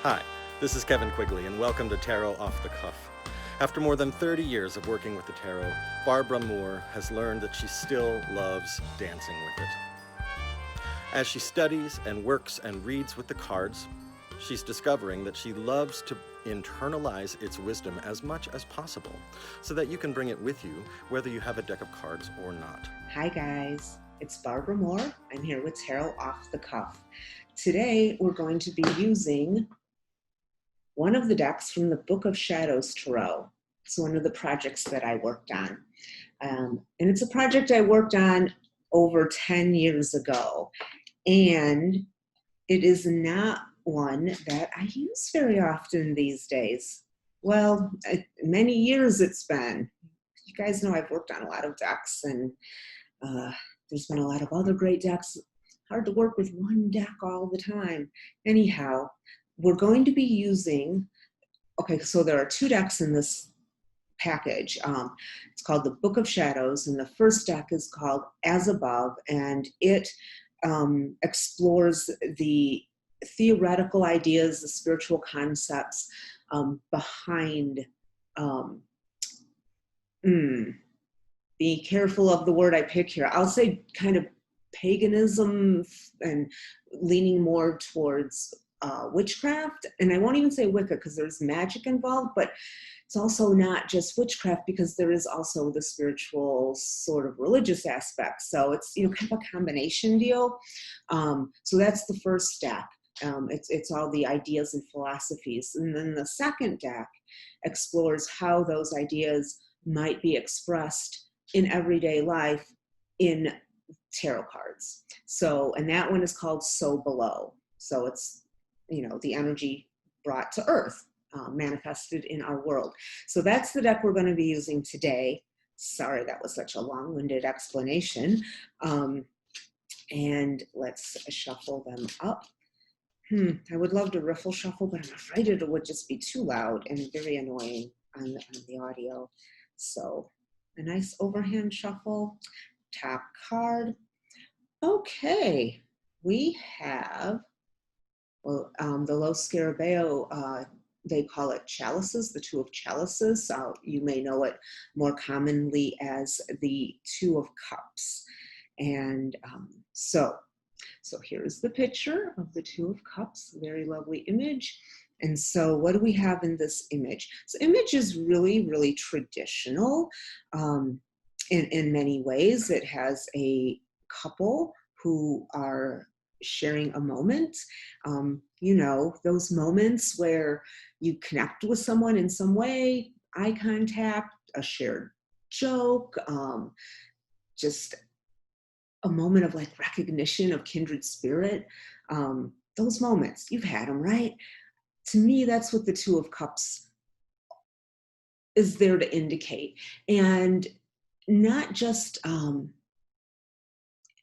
Hi, this is Kevin Quigley, and welcome to Tarot Off the Cuff. After more than 30 years of working with the tarot, Barbara Moore has learned that she still loves dancing with it. As she studies and works and reads with the cards, she's discovering that she loves to internalize its wisdom as much as possible so that you can bring it with you whether you have a deck of cards or not. Hi guys, it's Barbara Moore. I'm here with Tarot Off the Cuff. Today we're going to be using one of the decks from the Book of Shadows Tarot. It's one of the projects that I worked on. And it's a project I worked on over 10 years ago. And it is not one that I use very often these days. Well, many years it's been. You guys know I've worked on a lot of decks, and there's been a lot of other great decks. Hard to work with one deck all the time. Anyhow, we're going to be using, okay, so there are two decks in this package. It's called the Book of Shadows, and the first deck is called As Above, and it explores the theoretical ideas, the spiritual concepts behind be careful of the word I pick here. I'll say kind of paganism and leaning more towards witchcraft. And I won't even say Wicca because there's magic involved, but it's also not just witchcraft because there is also the spiritual sort of religious aspect. So it's, kind of a combination deal. So that's the first deck. It's all the ideas and philosophies. And then the second deck explores how those ideas might be expressed in everyday life in tarot cards. So, and that one is called So Below. So it's, the energy brought to earth, manifested in our world. So that's the deck we're going to be using today. Sorry, that was such a long-winded explanation. And let's shuffle them up. I would love to riffle shuffle, but I'm afraid it would just be too loud and very annoying on the audio. So a nice overhand shuffle, top card. Okay, we have, the Los Scarabeo, they call it Chalices, the Two of Chalices. You may know it more commonly as the Two of Cups. And so here's the picture of the Two of Cups, very lovely image. And so what do we have in this image? So image is really, really traditional in many ways. It has a couple who are sharing a moment, those moments where you connect with someone in some way, eye contact, a shared joke, just a moment of like recognition of kindred spirit. Those moments, you've had them, right? To me, that's what the Two of Cups is there to indicate. And not just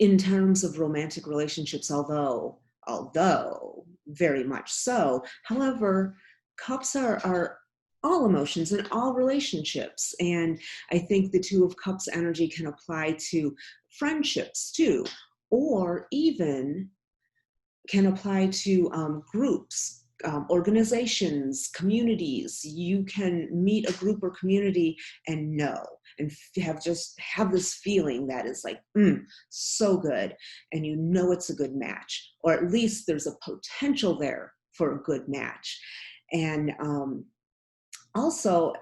in terms of romantic relationships, although very much so. However, cups are all emotions and all relationships. And I think the Two of Cups energy can apply to friendships too, or even can apply to groups, organizations, communities. You can meet a group or community and know and have this feeling that is like, so good. And it's a good match, or at least there's a potential there for a good match. And also,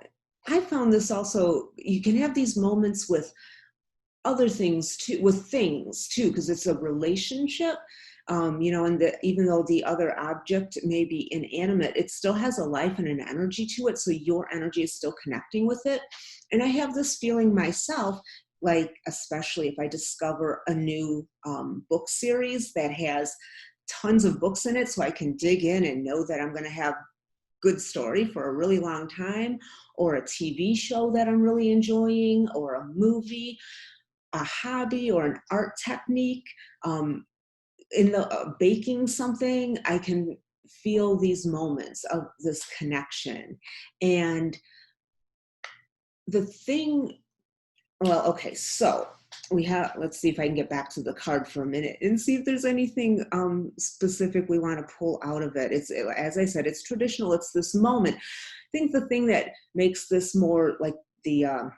I found this also, you can have these moments with other things too, because it's a relationship. And even though the other object may be inanimate, it still has a life and an energy to it. So your energy is still connecting with it. And I have this feeling myself, like, especially if I discover a new book series that has tons of books in it, so I can dig in and know that I'm going to have good story for a really long time, or a TV show that I'm really enjoying, or a movie, a hobby, or an art technique. In the baking something, I can feel these moments of this connection. And the thing, so we have, let's see if I can get back to the card for a minute and see if there's anything specific we want to pull out of it. It's, as I said, it's traditional. It's this moment. I think the thing that makes this more like the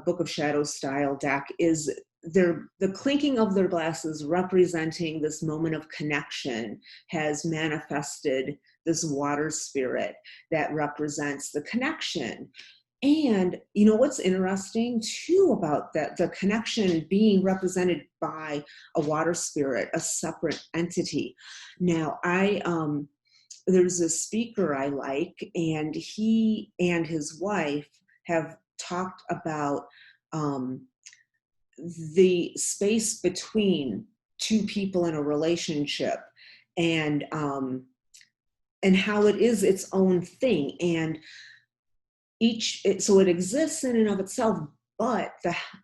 Book of Shadows style deck is the clinking of their glasses representing this moment of connection has manifested this water spirit that represents the connection. And you know what's interesting too about that, the connection being represented by a water spirit, a separate entity. Now, there's a speaker I like, and he and his wife have talked about the space between two people in a relationship, and how it is its own thing, and so it exists in and of itself, but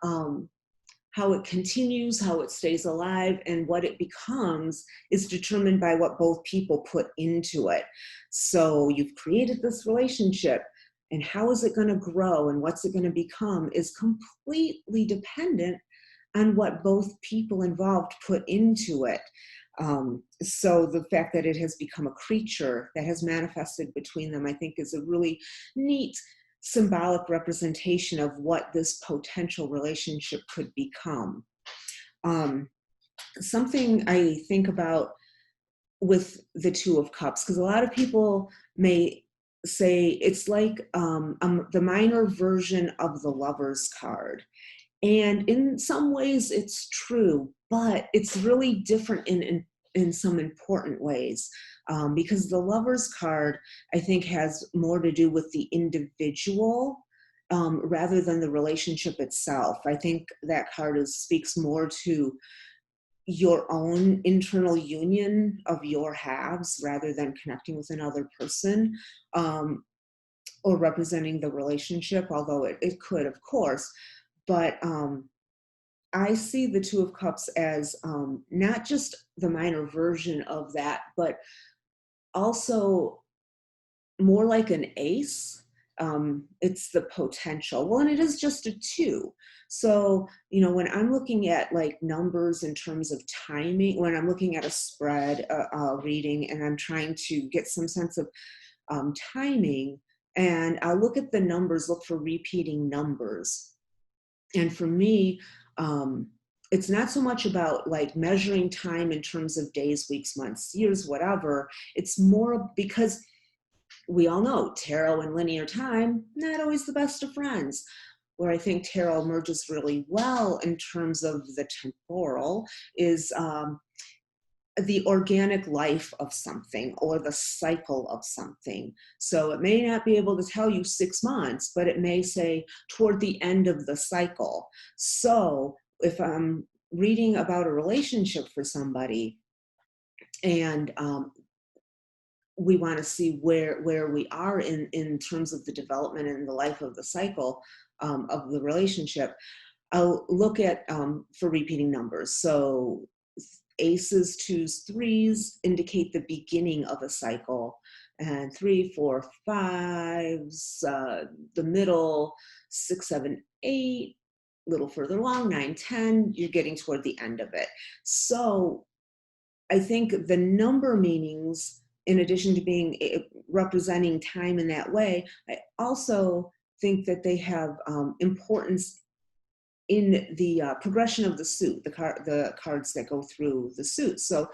how it continues, how it stays alive, and what it becomes is determined by what both people put into it. So you've created this relationship, and how is it going to grow and what's it going to become is completely dependent on what both people involved put into it. So the fact that it has become a creature that has manifested between them, I think, is a really neat symbolic representation of what this potential relationship could become. Something I think about with the Two of Cups, because a lot of people may say it's like the minor version of the Lover's card. And in some ways it's true, but it's really different in some important ways. Because the Lover's card, I think, has more to do with the individual rather than the relationship itself. I think that card speaks more to your own internal union of your halves rather than connecting with another person or representing the relationship, although it could, of course. But I see the Two of Cups as not just the minor version of that, but also more like an ace. It's the potential. Well, and it is just a two. So, you know, when I'm looking at like numbers in terms of timing, when I'm looking at a spread reading and I'm trying to get some sense of timing, and I'll look at the numbers, look for repeating numbers. And for me, it's not so much about like measuring time in terms of days, weeks, months, years, whatever. It's more because we all know tarot and linear time, not always the best of friends. Where I think tarot merges really well in terms of the temporal is the organic life of something or the cycle of something. So it may not be able to tell you 6 months, but it may say toward the end of the cycle. So if I'm reading about a relationship for somebody and we want to see where we are in terms of the development and the life of the cycle of the relationship, I'll look at for repeating numbers. So aces, twos, threes indicate the beginning of a cycle, and 3, 4, 5s, the middle, 6, 7, 8, a little further along, 9, 10, you're getting toward the end of it. So I think the number meanings, in addition to being representing time in that way, I also think that they have importance in the progression of the suit, the cards that go through the suit. So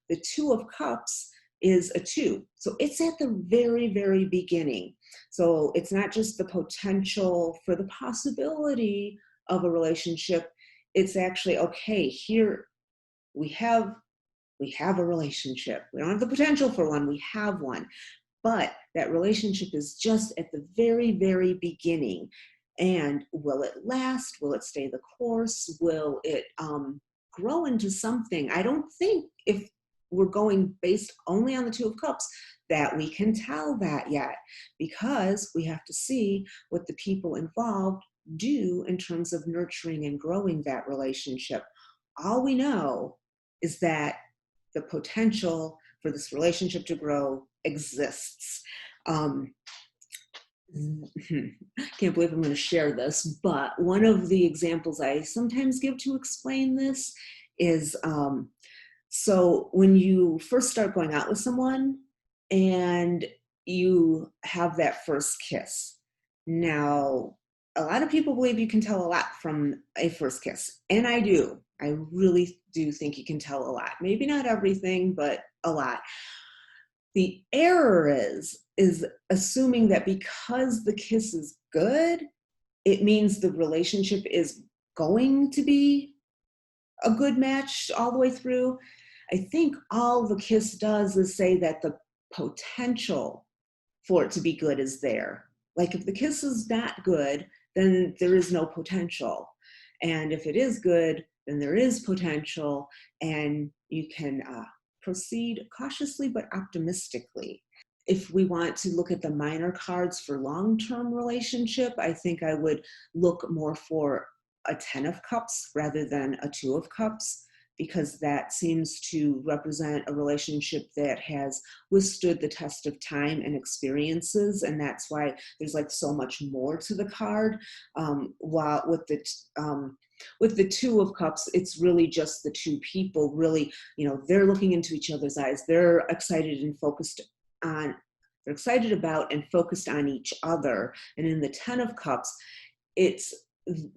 the Two of Cups is a 2. So it's at the very, very beginning. So it's not just the potential for the possibility of a relationship. It's actually, okay, here we have a relationship. We don't have the potential for one, we have one. But that relationship is just at the very, very beginning. And will it last? Will it stay the course? Will it grow into something? I don't think, if we're going based only on the Two of Cups, that we can tell that yet, because we have to see what the people involved do in terms of nurturing and growing that relationship. All we know is that the potential for this relationship to grow exists. Can't believe I'm going to share this, but one of the examples I sometimes give to explain this is so when you first start going out with someone and you have that first kiss. Now, a lot of people believe you can tell a lot from a first kiss, and I do. I really do think you can tell a lot. Maybe not everything, but a lot. The error is assuming that because the kiss is good, it means the relationship is going to be a good match all the way through. I think all the kiss does is say that the potential for it to be good is there. Like if the kiss is not good, then there is no potential. And if it is good, then there is potential, and you can proceed cautiously but optimistically. If we want to look at the minor cards for long-term relationship, I think I would look more for a 10 of cups rather than a 2 of cups, because that seems to represent a relationship that has withstood the test of time and experiences, and that's why there's like so much more to the card. While with the 2 of cups, it's really just the two people. Really, they're looking into each other's eyes. They're excited about and focused on each other. And in the 10 of cups, it's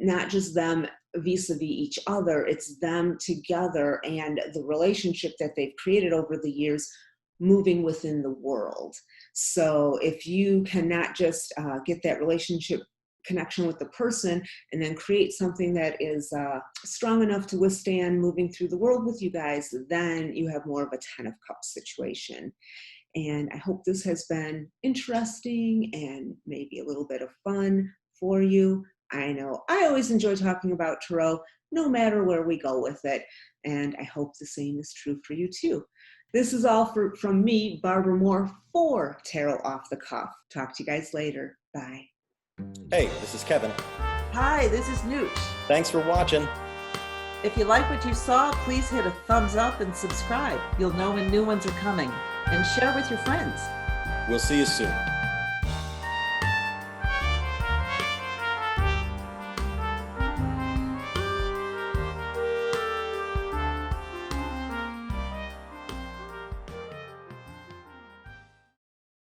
not just them vis-a-vis each other, it's them together and the relationship that they've created over the years moving within the world. So if you cannot just get that relationship connection with the person and then create something that is strong enough to withstand moving through the world with you guys, then you have more of a 10 of cups situation. And I hope this has been interesting and maybe a little bit of fun for you. I know I always enjoy talking about tarot, no matter where we go with it. And I hope the same is true for you too. This is all from me, Barbara Moore, for Tarot Off the Cuff. Talk to you guys later. Bye. Hey, this is Kevin. Hi, this is Nooch. Thanks for watching. If you like what you saw, please hit a thumbs up and subscribe. You'll know when new ones are coming. And share with your friends. We'll see you soon.